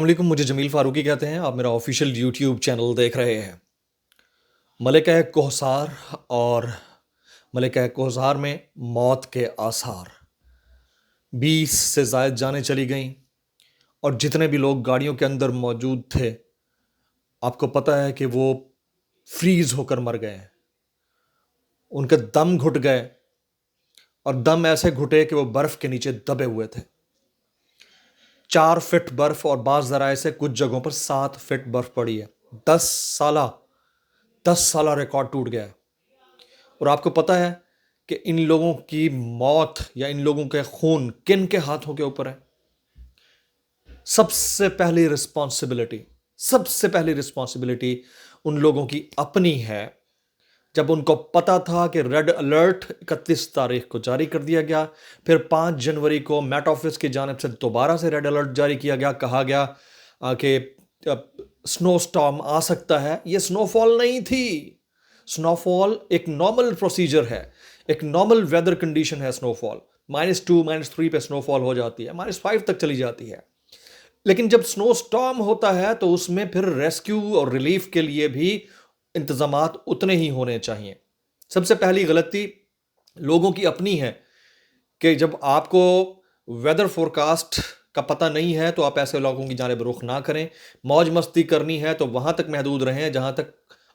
السلام علیکم، مجھے جمیل فاروقی کہتے ہیں. آپ میرا آفیشیل یوٹیوب چینل دیکھ رہے ہیں. ملکہ کوثر اور ملکہ کوثر میں موت کے آثار. 20 سے زائد جانیں چلی گئیں اور جتنے بھی لوگ گاڑیوں کے اندر موجود تھے آپ کو پتہ ہے کہ وہ فریز ہو کر مر گئے ہیں. ان کے دم گھٹ گئے اور دم ایسے گھٹے کہ وہ برف کے نیچے دبے ہوئے تھے. 4 فٹ برف اور بعض ذرائع سے کچھ جگہوں پر 7 فٹ برف پڑی ہے. 10 سالہ ریکارڈ ٹوٹ گیا ہے. اور آپ کو پتہ ہے کہ ان لوگوں کی موت یا ان لوگوں کے خون کن کے ہاتھوں کے اوپر ہے؟ سب سے پہلی رسپانسبلٹی ان لوگوں کی اپنی ہے. جب ان کو پتا تھا کہ ریڈ الرٹ 31 تاریخ کو جاری کر دیا گیا، پھر 5 جنوری کو میٹ آفس کی جانب سے دوبارہ سے ریڈ الرٹ جاری کیا گیا، کہا گیا کہ سنو سٹارم آ سکتا ہے. یہ سنو فال نہیں تھی. سنو فال ایک نارمل پروسیجر ہے، ایک نارمل ویدر کنڈیشن ہے. سنو فال -2 -3 پہ سنو فال ہو جاتی ہے، -5 تک چلی جاتی ہے. لیکن جب سنو سٹارم ہوتا ہے تو اس میں پھر ریسکیو اور ریلیف کے لیے بھی انتظامات اتنے ہی ہونے چاہیے. سب سے پہلی غلطی لوگوں کی اپنی ہے کہ جب آپ کو ویدر فورکاسٹ کا پتہ نہیں ہے تو آپ ایسے لوگوں کی جانب رخ نہ کریں. موج مستی کرنی ہے تو وہاں تک محدود رہیں جہاں تک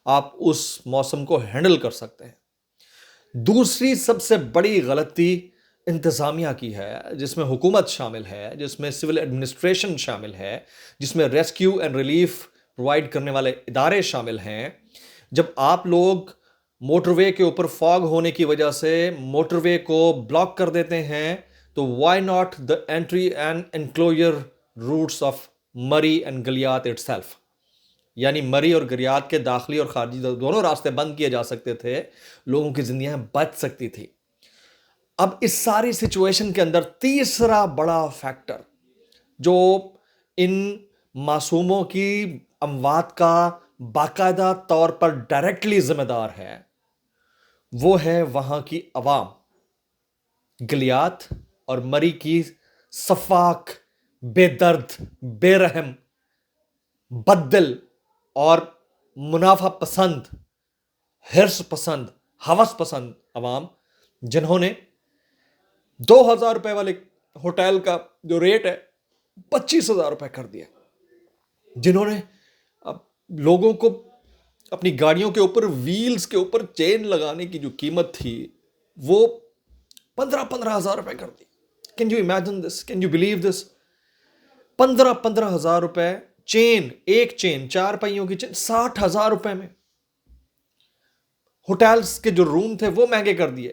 آپ اس موسم کو ہینڈل کر سکتے ہیں. دوسری سب سے بڑی غلطی انتظامیہ کی ہے، جس میں حکومت شامل ہے، جس میں سول ایڈمنسٹریشن شامل ہے، جس میں ریسکیو اینڈ ریلیف پرووائڈ کرنے والے ادارے شامل ہیں. جب آپ لوگ موٹر وے کے اوپر فاگ ہونے کی وجہ سے موٹر وے کو بلاک کر دیتے ہیں تو why not the entry and enclosure routes of Murree and Galiyat itself. یعنی مری اور گریات کے داخلی اور خارجی دونوں راستے بند کیے جا سکتے تھے، لوگوں کی زندگیاں بچ سکتی تھی. اب اس ساری سچویشن کے اندر تیسرا بڑا فیکٹر جو ان معصوموں کی اموات کا باقاعدہ طور پر ڈائریکٹلی ذمہ دار ہے، وہ ہے وہاں کی عوام. گلیات اور مری کی سفاک، بے درد، بے رحم، بددل اور منافع پسند، ہرس پسند، ہوس پسند عوام، جنہوں نے 2,000 روپے والے ہوٹل کا جو ریٹ ہے 25,000 روپے کر دیا. جنہوں نے لوگوں کو اپنی گاڑیوں کے اوپر ویلز کے اوپر چین لگانے کی جو قیمت تھی وہ 15,000 روپے کر دی. Can you imagine this? Can you believe this? 15,000 روپے چین، ایک چین 4 پہیوں کی چین 60,000 روپے میں. ہوٹلز کے جو روم تھے وہ مہنگے کر دیے.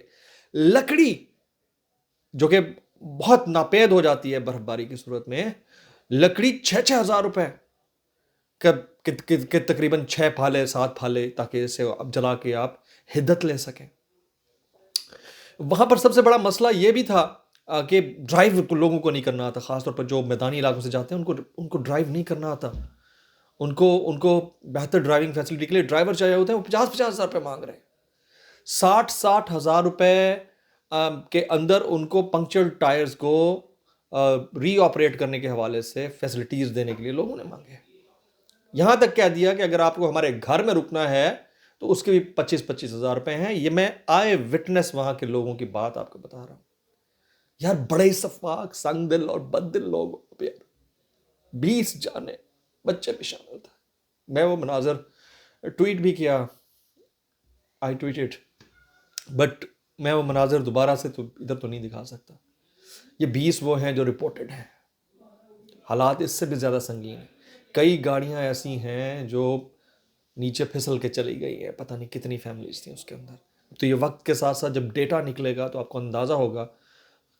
لکڑی جو کہ بہت ناپید ہو جاتی ہے برف باری کی صورت میں، لکڑی 6,000 روپے کہ تقریباً 6 پھالے 7 پھالے تاکہ اسے اب جلا کے آپ حدت لے سکیں. وہاں پر سب سے بڑا مسئلہ یہ بھی تھا کہ ڈرائیو لوگوں کو نہیں کرنا آتا، خاص طور پر جو میدانی علاقوں سے جاتے ہیں ان کو ڈرائیو نہیں کرنا آتا. ان کو بہتر ڈرائیونگ فیسلٹی کے لیے ڈرائیور چاہیے ہوتے ہیں، وہ 50,000 روپے مانگ رہے ہیں. 60,000 روپے کے اندر ان کو پنکچر ٹائرز کو ری آپریٹ کرنے کے حوالے سے فیسلٹیز دینے کے لیے لوگوں نے مانگے. یہاں تک کہہ دیا کہ اگر آپ کو ہمارے گھر میں رکنا ہے تو اس کے بھی 25,000 روپے ہیں. یہ میں آئے وٹنس وہاں کے لوگوں کی بات آپ کو بتا رہا ہوں. یار بڑے صفاک، سنگ دل اور بد دل لوگ، 20 جانے بچے بھی شامل تھے. میں وہ مناظر ٹویٹ بھی کیا، آئی ٹویٹڈ، بٹ میں وہ مناظر دوبارہ سے تو ادھر تو نہیں دکھا سکتا. یہ 20 وہ ہیں جو رپورٹڈ ہیں. حالات اس سے بھی زیادہ سنگین ہیں. کئی گاڑیاں ایسی ہیں جو نیچے پھسل کے چلی گئی ہیں، پتہ نہیں کتنی فیملیز تھیں اس کے اندر. تو یہ وقت کے ساتھ ساتھ جب ڈیٹا نکلے گا تو آپ کو اندازہ ہوگا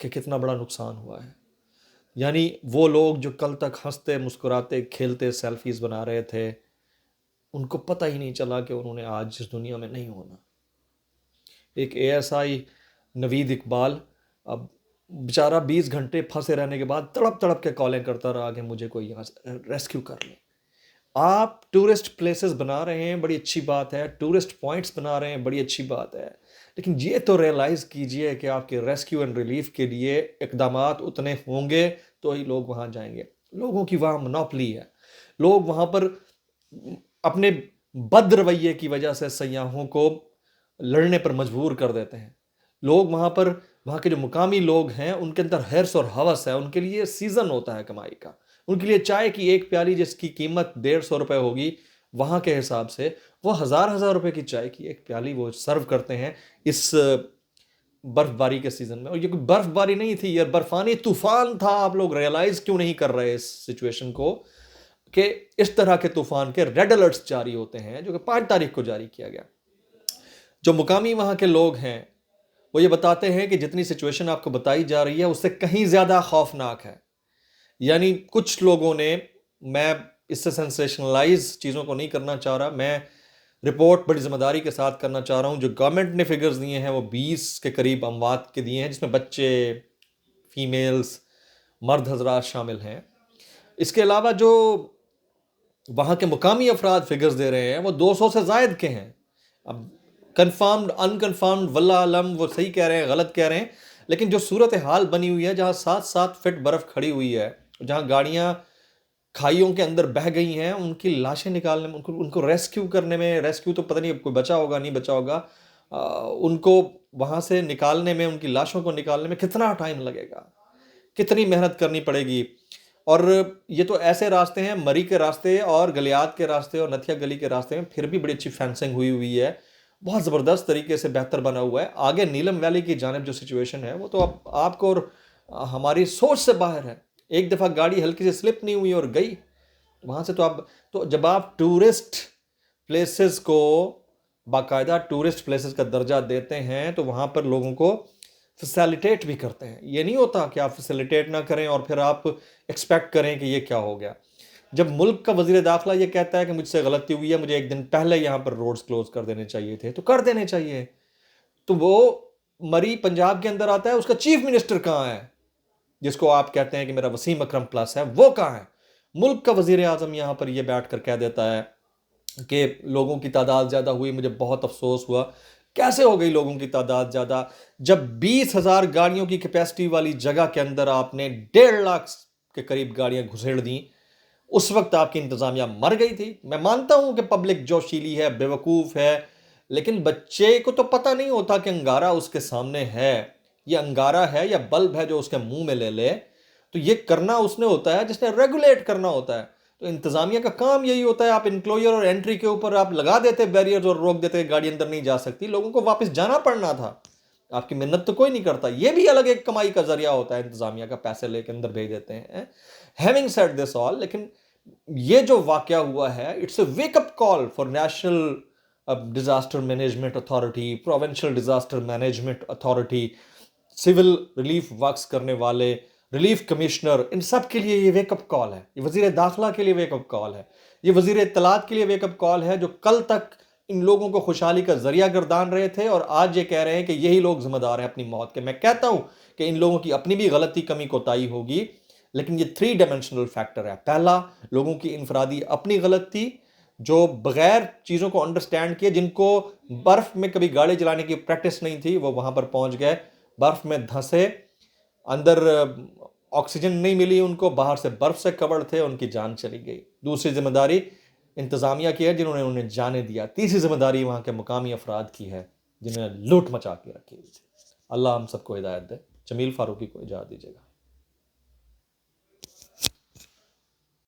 کہ کتنا بڑا نقصان ہوا ہے. یعنی وہ لوگ جو کل تک ہنستے مسکراتے کھیلتے سیلفیز بنا رہے تھے، ان کو پتہ ہی نہیں چلا کہ انہوں نے آج اس دنیا میں نہیں ہونا. ایک ASI نوید اقبال اب بیچارہ 20 گھنٹے پھنسے رہنے کے بعد تڑپ تڑپ کے کالیں کرتا رہا کہ مجھے کوئی یہاں سے ریسکیو کر لے. آپ ٹورسٹ پلیسز بنا رہے ہیں، بڑی اچھی بات ہے، ٹورسٹ پوائنٹس بنا رہے ہیں، بڑی اچھی بات ہے، لیکن یہ تو ریئلائز کیجئے کہ آپ کے ریسکیو اینڈ ریلیف کے لیے اقدامات اتنے ہوں گے تو ہی لوگ وہاں جائیں گے. لوگوں کی وہاں منوپلی ہے. لوگ وہاں پر اپنے بد رویے کی وجہ سے سیاحوں کو لڑنے پر مجبور کر دیتے ہیں. لوگ وہاں پر، وہاں کے جو مقامی لوگ ہیں ان کے اندر حرص اور ہوس ہے. ان کے لیے سیزن ہوتا ہے کمائی کا. ان کے لیے چائے کی ایک پیالی جس کی قیمت 150 روپے ہوگی وہاں کے حساب سے، وہ ہزار روپے کی چائے کی ایک پیالی وہ سرو کرتے ہیں اس برف باری کے سیزن میں. اور یہ کوئی برف باری نہیں تھی، یہ برفانی طوفان تھا. آپ لوگ ریئلائز کیوں نہیں کر رہے اس سچویشن کو کہ اس طرح کے طوفان کے ریڈ الرٹس جاری ہوتے ہیں جو کہ 5 تاریخ کو جاری کیا گیا. جو مقامی وہاں کے لوگ ہیں وہ یہ بتاتے ہیں کہ جتنی سچویشن آپ کو بتائی جا رہی ہے اس سے کہیں زیادہ خوفناک ہے. یعنی کچھ لوگوں نے، میں اس سے سینسیشنلائز چیزوں کو نہیں کرنا چاہ رہا، میں رپورٹ بڑی ذمہ داری کے ساتھ کرنا چاہ رہا ہوں. جو گورنمنٹ نے فگرز دیے ہیں وہ 20 کے قریب اموات کے دیے ہیں، جس میں بچے، فیمیلز، مرد حضرات شامل ہیں. اس کے علاوہ جو وہاں کے مقامی افراد فگرز دے رہے ہیں وہ 200 سے زائد کے ہیں. اب کنفرمڈ انکنفرمڈ واللہ علم، وہ صحیح کہہ رہے ہیں غلط کہہ رہے ہیں، لیکن جو صورتحال بنی ہوئی ہے جہاں 7-7 فٹ برف کھڑی ہوئی ہے، جہاں گاڑیاں کھائیوں کے اندر بہہ گئی ہیں، ان کی لاشیں نکالنے میں، ان کو ریسکیو کرنے میں، ریسکیو تو پتہ نہیں کوئی بچا ہوگا نہیں بچا ہوگا، ان کو وہاں سے نکالنے میں، ان کی لاشوں کو نکالنے میں کتنا ٹائم لگے گا، کتنی محنت کرنی پڑے گی. اور یہ تو ایسے راستے ہیں، مری کے راستے اور گلیات کے راستے اور نتھیا گلی کے راستے میں پھر بھی بڑی اچھی فینسنگ ہوئی ہے، بہت زبردست طریقے سے بہتر بنا ہوا ہے. آگے نیلم ویلی کی جانب جو سچویشن ہے وہ تو آپ کو اور ہماری سوچ سے باہر ہے. ایک دفعہ گاڑی ہلکی سے سلپ نہیں ہوئی اور گئی وہاں سے. تو جب آپ ٹورسٹ پلیسز کو باقاعدہ ٹورسٹ پلیسز کا درجہ دیتے ہیں تو وہاں پر لوگوں کو فیسیلیٹیٹ بھی کرتے ہیں. یہ نہیں ہوتا کہ آپ فیسیلیٹیٹ نہ کریں اور پھر آپ ایکسپیکٹ کریں کہ یہ کیا ہو گیا. جب ملک کا وزیر داخلہ یہ کہتا ہے کہ مجھ سے غلطی ہوئی ہے، مجھے ایک دن پہلے یہاں پر روڈز کلوز کر دینے چاہیے تھے، تو کر دینے چاہیے. تو وہ مری پنجاب کے اندر آتا ہے، اس کا چیف منسٹر کہاں ہے جس کو آپ کہتے ہیں کہ میرا وسیم اکرم پلس ہے، وہ کہاں ہے؟ ملک کا وزیر اعظم یہاں پر یہ بیٹھ کر کہہ دیتا ہے کہ لوگوں کی تعداد زیادہ ہوئی، مجھے بہت افسوس ہوا. کیسے ہو گئی لوگوں کی تعداد زیادہ جب 20,000 گاڑیوں کی کیپیسٹی والی جگہ کے اندر آپ نے 1.5 لاکھ کے قریب گاڑیاں گھسیڑ دیں؟ اس وقت آپ کی انتظامیہ مر گئی تھی. میں مانتا ہوں کہ پبلک جوشیلی ہے، بیوقوف ہے، لیکن بچے کو تو پتہ نہیں ہوتا کہ انگارہ اس کے سامنے ہے. یہ انگارہ ہے یا بلب ہے جو اس کے منہ میں لے لے؟ تو یہ کرنا اس نے ہوتا ہے جس نے ریگولیٹ کرنا ہوتا ہے. تو انتظامیہ کا کام یہی ہوتا ہے. آپ انکلوجر اور انٹری کے اوپر آپ لگا دیتے بیریئرز اور روک دیتے، گاڑی اندر نہیں جا سکتی، لوگوں کو واپس جانا پڑنا تھا. آپ کی منت تو کوئی نہیں کرتا. یہ بھی الگ ایک کمائی کا ذریعہ ہوتا ہے انتظامیہ کا، پیسے لے کے اندر بھیج دیتے ہیں. ہیونگ سیڈ دس آل، لیکن یہ جو واقعہ ہوا ہے it's a wake up call for National Disaster Management Authority, Provincial Disaster Management Authority, civil relief works کرنے والے، ریلیف کمشنر، ان سب کے لیے یہ ویک اپ کال ہے. یہ وزیر داخلہ کے لیے ویک اپ کال ہے، یہ وزیر اطلاعات کے لیے ویک اپ کال ہے، جو کل تک ان لوگوں کو خوشحالی کا ذریعہ گردان رہے تھے اور آج یہ کہہ رہے ہیں کہ یہی لوگ ذمہ دار ہیں اپنی موت کے. میں کہتا ہوں کہ ان لوگوں کی اپنی بھی غلطی، کمی کوتاہی ہوگی، لیکن یہ 3 ڈائمینشنل فیکٹر ہے. پہلا، لوگوں کی انفرادی اپنی غلطی، جو بغیر چیزوں کو انڈرسٹینڈ کیے، جن کو برف میں کبھی گاڑی چلانے کی پریکٹس نہیں تھی، وہ وہاں پر پہنچ گئے، برف میں دھنسے، اندر آکسیجن نہیں ملی ان کو، باہر سے برف سے کورڈ تھے، ان کی جان چلی گئی. دوسری ذمہ داری انتظامیہ کی ہے جنہوں نے انہیں جانے دیا. تیسری ذمہ داری وہاں کے مقامی افراد کی ہے جنہوں نے لوٹ مچا کے رکھی ہوئی تھی. اللہ ہم سب کو ہدایت دے. جمیل فاروقی کو اجازت دیجیے گا.